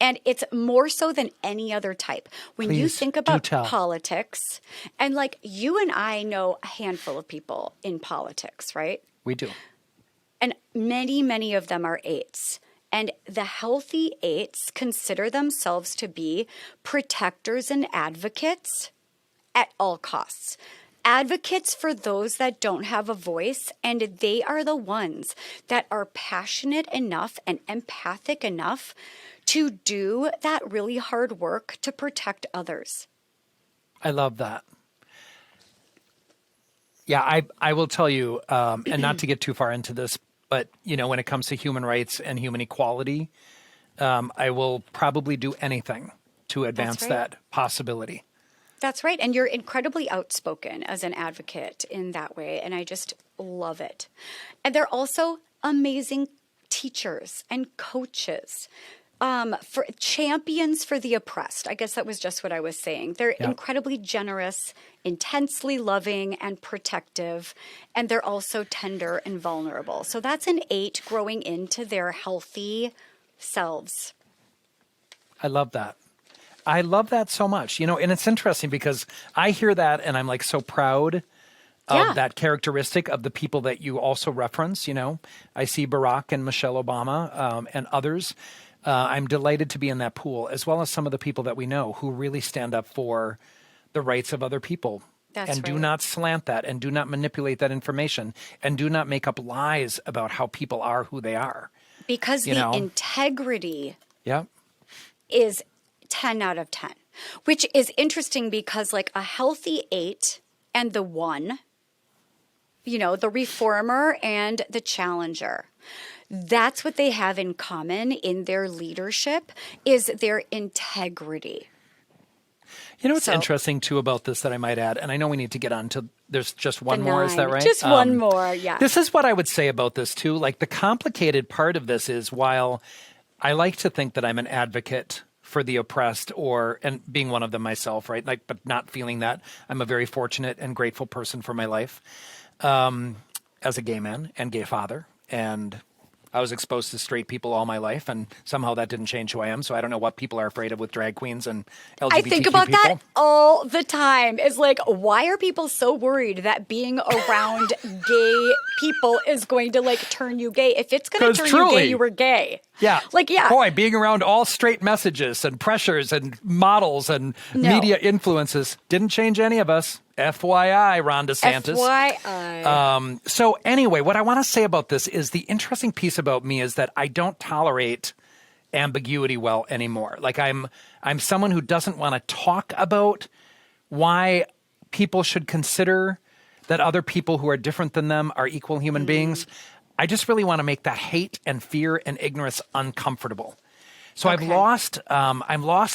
And it's more so than any other type. When you think about politics, and like you and I know a handful of people in politics, right? We do. And many, many of them are 8s. And the healthy 8s consider themselves to be protectors and advocates at all costs. Advocates for those that don't have a voice, and they are the ones that are passionate enough and empathic enough to do that really hard work to protect others. I love that. Yeah, I will tell you, and not to get too far into this, but you know, when it comes to human rights and human equality, I will probably do anything to advance that possibility. That's right. And you're incredibly outspoken as an advocate in that way. And I just love it. And they're also amazing teachers and coaches, for champions for the oppressed. I guess that was just what I was saying. They're incredibly generous, intensely loving and protective, and they're also tender and vulnerable. So that's an 8 growing into their healthy selves. I love that. I love that so much, you know, and it's interesting because I hear that and I'm like so proud of that characteristic of the people that you also reference. You know, I see Barack and Michelle Obama and others. I'm delighted to be in that pool, as well as some of the people that we know who really stand up for the rights of other people. Do not slant that, and do not manipulate that information, and do not make up lies about how people are who they are. Because the integrity is 10 out of 10, which is interesting because like a healthy 8 and the 1, you know, the reformer and the challenger, that's what they have in common in their leadership is their integrity. You know what's interesting too about this that I might add, and I know we need to get on to, there's just one more, is that right? Just one more, yeah. This is what I would say about this too. Like the complicated part of this is, while I like to think that I'm an advocate for the oppressed, and being one of them myself, right? Like, but not feeling that. I'm a very fortunate and grateful person for my life as a gay man and gay father. And I was exposed to straight people all my life, and somehow that didn't change who I am. So I don't know what people are afraid of with drag queens and LGBTQ I think about people. that all the time. It's like, why are people so worried that being around gay people is going to like turn you gay? If it's going to turn you gay, you were gay. Yeah. Like, yeah. Boy, being around all straight messages and pressures and models and media influences didn't change any of us. FYI, Ron DeSantis. FYI. So anyway, what I want to say about this is the interesting piece about me is that I don't tolerate ambiguity well anymore. Like I'm someone who doesn't want to talk about why people should consider that other people who are different than them are equal human beings. I just really want to make that hate and fear and ignorance uncomfortable. So I've lost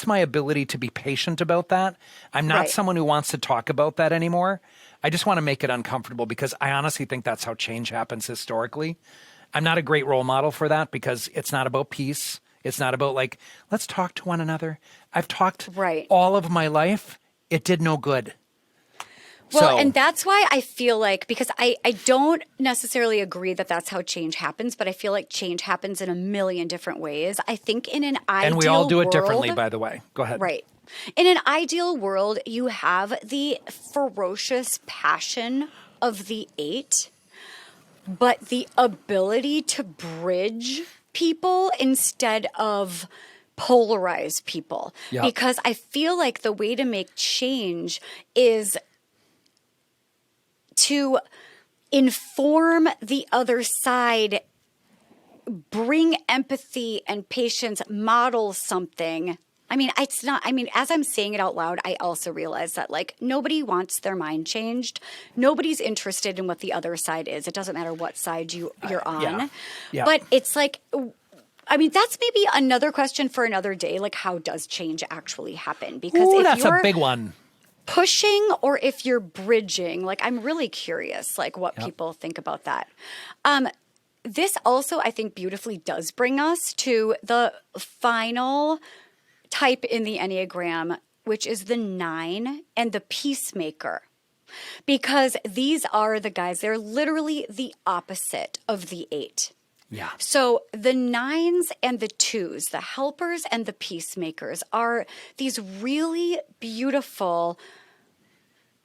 my ability to be patient about that. I'm not someone who wants to talk about that anymore. I just want to make it uncomfortable because I honestly think that's how change happens historically. I'm not a great role model for that because it's not about peace. It's not about like, let's talk to one another. I've talked all of my life. It did no good. Well, and that's why I feel like, because I don't necessarily agree that that's how change happens, but I feel like change happens in a million different ways. I think in an ideal world... And we all do it differently, by the way. Go ahead. Right. In an ideal world, you have the ferocious passion of the 8, but the ability to bridge people instead of polarize people. Yep. Because I feel like the way to make change is to inform the other side, bring empathy and patience, model something. I mean, it's not, I mean, as I'm saying it out loud, I also realize that like nobody wants their mind changed. Nobody's interested in what the other side is. It doesn't matter what side you're on. Yeah. Yeah. But it's like, I mean, that's maybe another question for another day. Like, how does change actually happen? Because Ooh, if that's you're a big one. pushing or if you're bridging, like, I'm really curious, like, what people think about that. This also, I think, beautifully does bring us to the final type in the Enneagram, which is the 9 and the peacemaker. Because these are the guys, they're literally the opposite of the 8. Yeah. So the 9s and the 2s, the helpers and the peacemakers, are these really beautiful,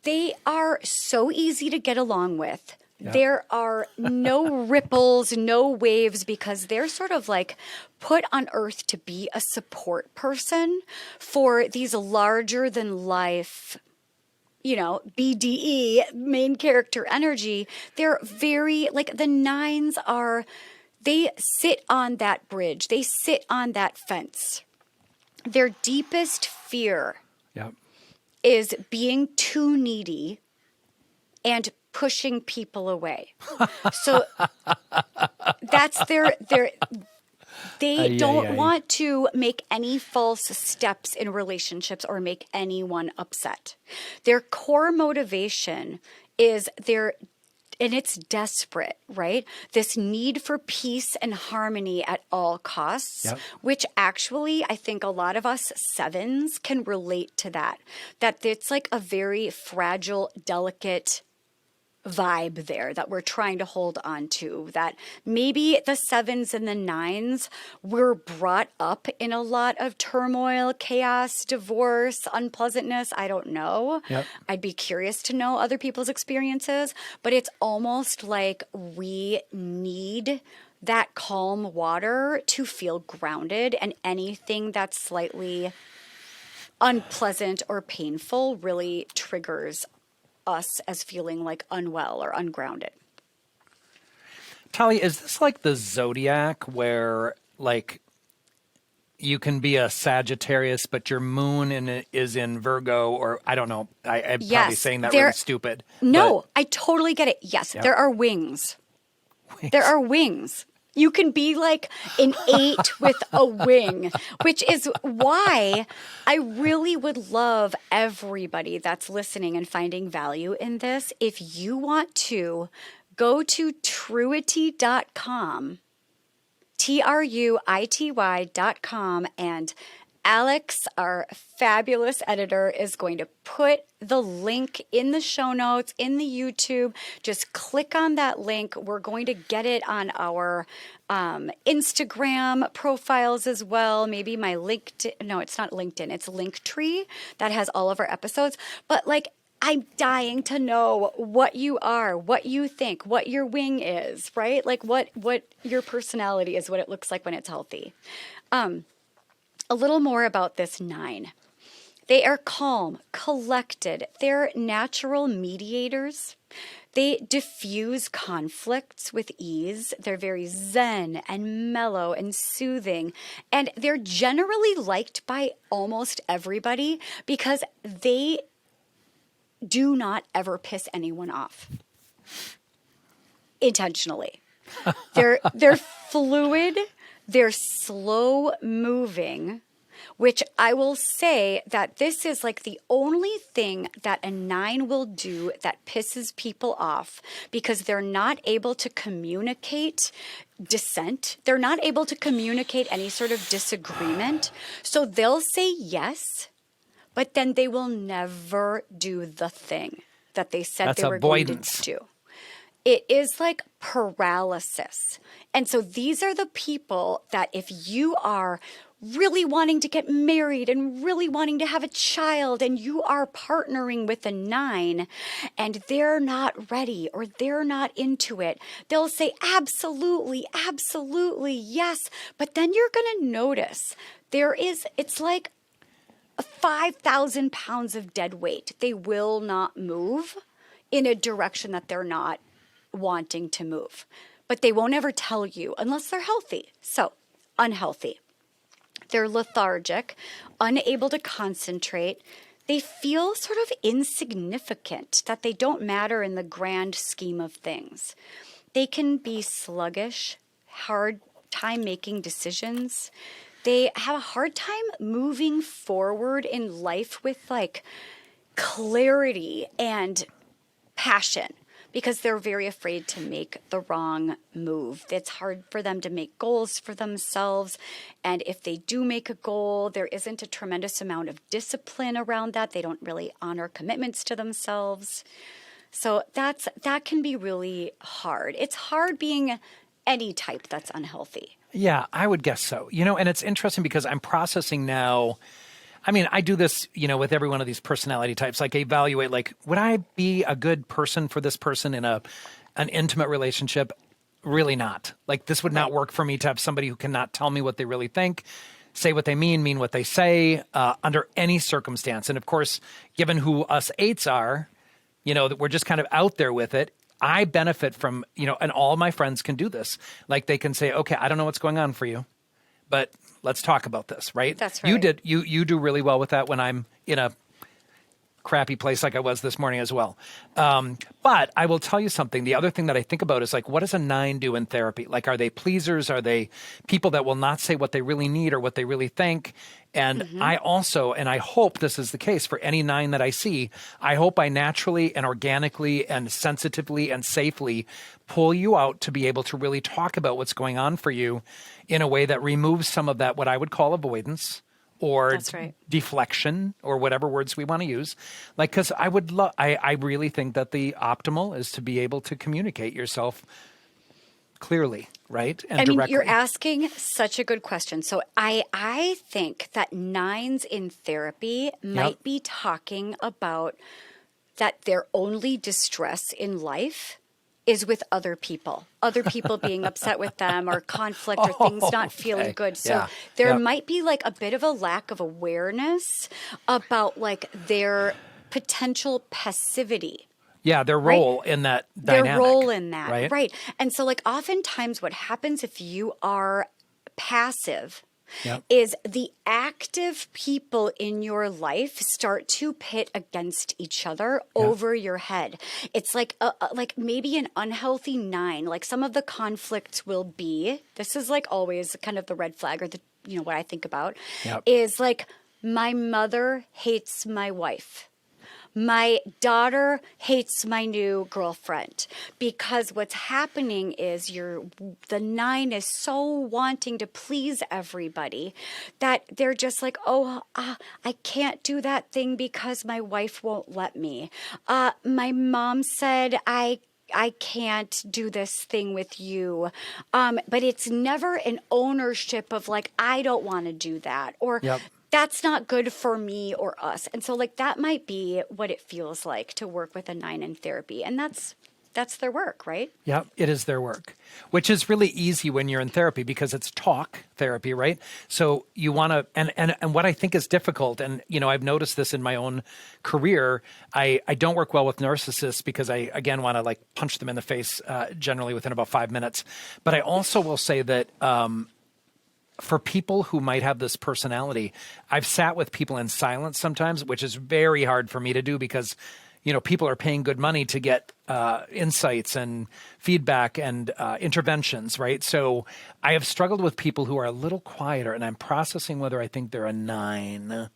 they are so easy to get along with. Yeah. There are no ripples, no waves, because they're sort of like put on earth to be a support person for these larger than life, you know, BDE, main character energy. They're very, like, the 9s are, they sit on that bridge. They sit on that fence. Their deepest fear is being too needy and pushing people away. So that's they don't want to make any false steps in relationships or make anyone upset. Their core motivation is and it's desperate, right? This need for peace and harmony at all costs, which actually I think a lot of us 7s can relate to that. That it's like a very fragile, delicate vibe there that we're trying to hold on to, that maybe the 7s and the 9s were brought up in a lot of turmoil, chaos, divorce, unpleasantness. I don't know. I'd be curious to know other people's experiences, but it's almost like we need that calm water to feel grounded, and anything that's slightly unpleasant or painful really triggers us as feeling like unwell or ungrounded. Talia, is this like the zodiac where like you can be a Sagittarius, but your moon is in Virgo, or I don't know. I'm probably saying that really stupid. No, I totally get it. Yes, there are wings. There are wings. You can be like an 8 with a wing, which is why I really would love everybody that's listening and finding value in this. If you want to go to truity.com, TRUITY.com, and Alex, our fabulous editor, is going to put the link in the show notes, in the YouTube. Just click on that link. We're going to get it on our Instagram profiles as well. Maybe my LinkedIn. No, it's not LinkedIn. It's Linktree that has all of our episodes. But like, I'm dying to know what you are, what you think, what your wing is, right? Like what your personality is, what it looks like when it's healthy. A little more about this 9. They are calm, collected. They're natural mediators. They diffuse conflicts with ease. They're very zen and mellow and soothing. And they're generally liked by almost everybody because they do not ever piss anyone off intentionally. They're fluid. They're slow moving, which I will say that this is like the only thing that a 9 will do that pisses people off, because they're not able to communicate dissent. They're not able to communicate any sort of disagreement. So they'll say yes, but then they will never do the thing that they said they were going to do. It is like paralysis. And so these are the people that if you are really wanting to get married and really wanting to have a child and you are partnering with a 9 and they're not ready or they're not into it, they'll say absolutely, absolutely, yes. But then you're going to notice it's like 5,000 pounds of dead weight. They will not move in a direction that they're not wanting to move. But they won't ever tell you unless they're healthy. So, unhealthy. They're lethargic, unable to concentrate. They feel sort of insignificant, that they don't matter in the grand scheme of things. They can be sluggish, hard time making decisions. They have a hard time moving forward in life with like clarity and passion, because they're very afraid to make the wrong move. It's hard for them to make goals for themselves. And if they do make a goal, there isn't a tremendous amount of discipline around that. They don't really honor commitments to themselves. So that can be really hard. It's hard being any type that's unhealthy. Yeah, I would guess so. And it's interesting because I'm processing now. I mean, I do this, with every one of these personality types. Like, I evaluate, like, would I be a good person for this person in an intimate relationship? Really not. Like, this would not work for me to have somebody who cannot tell me what they really think, say what they mean what they say, under any circumstance. And of course, given who us eights are, that we're just kind of out there with it. I benefit from, and all my friends can do this. Like, they can say, okay, I don't know what's going on for you, but let's talk about this, right? That's right. You do really well with that when I'm in a crappy place like I was this morning as well. But I will tell you something. The other thing that I think about is like, what does a 9 do in therapy? Like, are they pleasers? Are they people that will not say what they really need or what they really think? And I also, and I hope this is the case for any 9 that I see, I hope I naturally and organically and sensitively and safely pull you out to be able to really talk about what's going on for you in a way that removes some of that, what I would call avoidance or deflection or whatever words we want to use. Like, because I really think that the optimal is to be able to communicate yourself clearly, right? And directly. You're asking such a good question. So I think that 9s in therapy might be talking about that their only distress in life is with other people being upset with them or conflict or things not feeling good. So there might be like a bit of a lack of awareness about like their potential passivity. Yeah, their role in that dynamic. Their role in that, right? And so like oftentimes what happens if you are passive is the active people in your life start to pit against each other over your head. It's like maybe an unhealthy 9. Like some of the conflicts will be, this is like always kind of the red flag or the what I think about is like, my mother hates my wife. My daughter hates my new girlfriend, because what's happening is the 9 is so wanting to please everybody that they're just like, I can't do that thing because my wife won't let me. My mom said I can't do this thing with you. But it's never an ownership of like, I don't want to do that, or that's not good for me or us. And so like that might be what it feels like to work with a 9 in therapy. And that's their work, right? Yeah, it is their work, which is really easy when you're in therapy because it's talk therapy, right? So you want to, and what I think is difficult, and I've noticed this in my own career, I don't work well with narcissists because I, again, want to like punch them in the face generally within about 5 minutes. But I also will say that for people who might have this personality, I've sat with people in silence sometimes, which is very hard for me to do because, people are paying good money to get insights and feedback and interventions, right? So I have struggled with people who are a little quieter, and I'm processing whether I think they're a 9.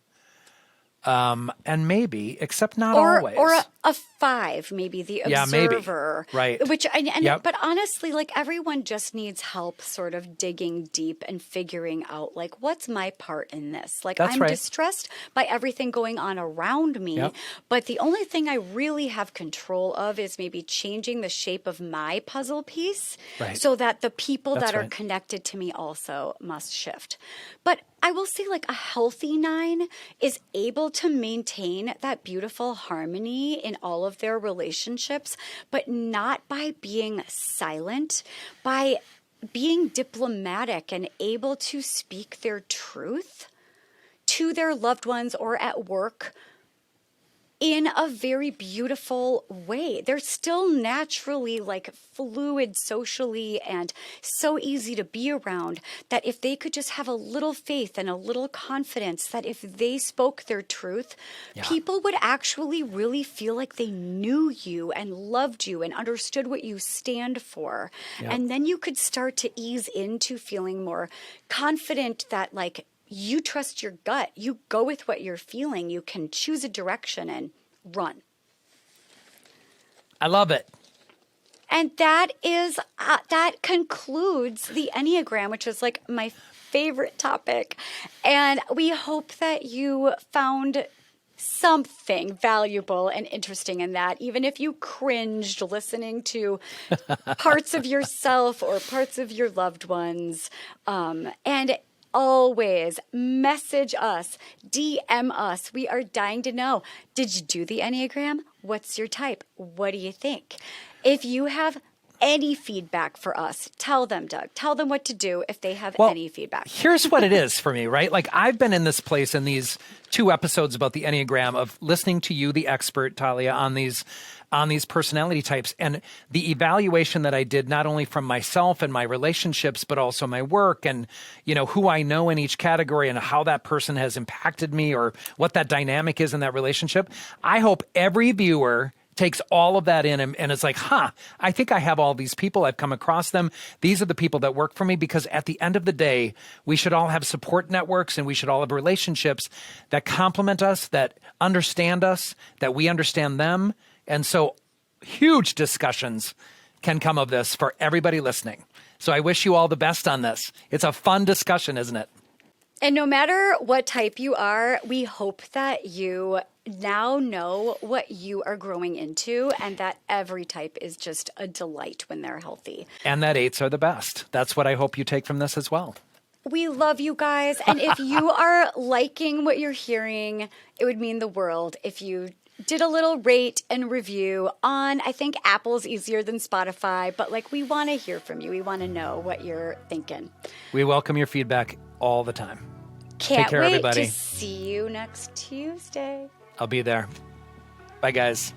And maybe, except not always. Or a 5, maybe the observer. Maybe. Right. Which, but honestly, like everyone just needs help sort of digging deep and figuring out like, what's my part in this? Like I'm distressed by everything going on around me, but the only thing I really have control of is maybe changing the shape of my puzzle piece so that the people that are connected to me also must shift. But I will say like a healthy 9 is able to maintain that beautiful harmony in all of their relationships, but not by being silent, by being diplomatic and able to speak their truth to their loved ones or at work in a very beautiful way. They're still naturally like fluid socially and so easy to be around that if they could just have a little faith and a little confidence that if they spoke their truth, people would actually really feel like they knew you and loved you and understood what you stand for. And then you could start to ease into feeling more confident that like you trust your gut. You go with what you're feeling. You can choose a direction and run. I love it. And that concludes the Enneagram, which is like my favorite topic. And we hope that you found something valuable and interesting in that, even if you cringed listening to parts of yourself or parts of your loved ones. And always message us, DM us. We are dying to know. Did you do the Enneagram? What's your type? What do you think? If you have any feedback for us, tell them, Doug. Tell them what to do if they have any feedback. Here's what it is for me, right? Like I've been in this place in these 2 episodes about the Enneagram of listening to you, the expert, Talia, on these personality types, and the evaluation that I did not only from myself and my relationships, but also my work and, you know, who I know in each category and how that person has impacted me or what that dynamic is in that relationship. I hope every viewer takes all of that in and it's like, I think I have all these people. I've come across them. These are the people that work for me, because at the end of the day, we should all have support networks and we should all have relationships that complement us, that understand us, that we understand them. And so huge discussions can come of this for everybody listening. So I wish you all the best on this. It's a fun discussion, isn't it? And no matter what type you are, we hope that you now know what you are growing into and that every type is just a delight when they're healthy. And that 8s are the best. That's what I hope you take from this as well. We love you guys. And if you are liking what you're hearing, it would mean the world if you did a little rate and review on, I think Apple's easier than Spotify, but like we want to hear from you. We want to know what you're thinking. We welcome your feedback all the time. Can't Take care, wait everybody. to see you next Tuesday. I'll be there. Bye, guys.